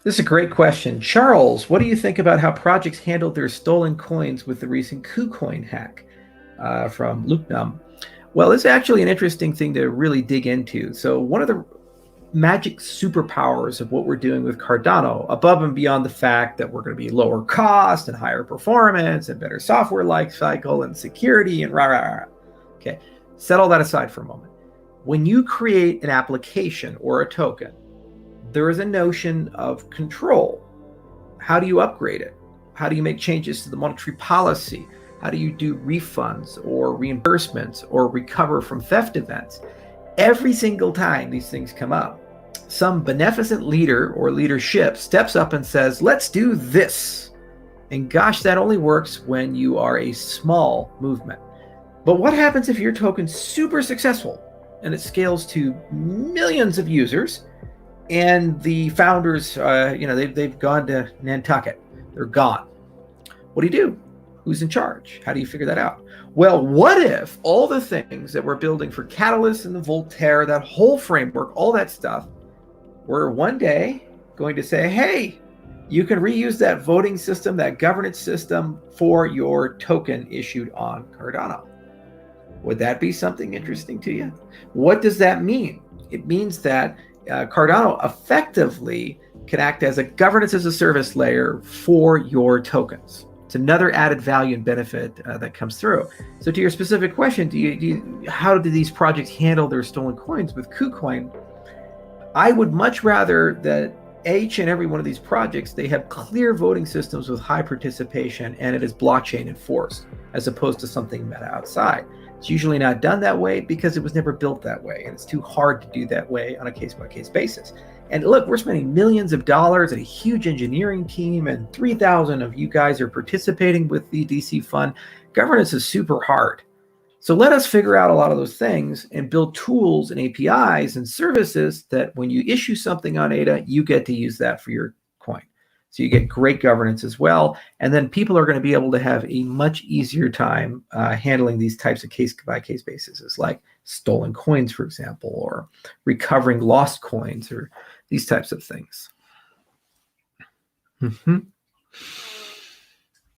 This is a great question. Charles, what do you think about how projects handled their stolen coins with the recent Kucoin hack from Lukenum? Well, it's actually an interesting thing to really dig into. So, one of the magic superpowers of what we're doing with Cardano, above and beyond the fact that we're going to be lower cost and higher performance and better software life cycle and security and rah, rah, rah. Okay, set all that aside for a moment. When you create an application or a token, there is a notion of control. How do you upgrade it? How do you make changes to the monetary policy? How do you do refunds or reimbursements or recover from theft events? Every single time these things come up, some beneficent leader or leadership steps up and says, let's do this. And gosh, that only works when you are a small movement. But what happens if your token's super successful and it scales to millions of users and the founders, they've gone to Nantucket. They're gone. What do you do? Who's in charge? How do you figure that out? Well, what if all the things that we're building for Catalyst and the Voltaire, that whole framework, all that stuff, we're one day going to say, hey, you can reuse that voting system, that governance system for your token issued on Cardano. Would that be something interesting to you? What does that mean? It means that Cardano effectively can act as a governance as a service layer for your tokens. It's another added value and benefit that comes through. So to your specific question, how do these projects handle their stolen coins with Kucoin? I would much rather that each and every one of these projects, they have clear voting systems with high participation and it is blockchain enforced as opposed to something meta outside. It's usually not done that way because it was never built that way, and it's too hard to do that way on a case-by-case basis. And look, we're spending millions of dollars and a huge engineering team, and 3,000 of you guys are participating with the DC fund. Governance is super hard. So let us figure out a lot of those things and build tools and APIs and services that when you issue something on ADA, you get to use that for your coin. So you get great governance as well. And then people are going to be able to have a much easier time handling these types of case-by-case basis, like stolen coins, for example, or recovering lost coins or these types of things. Mm-hmm.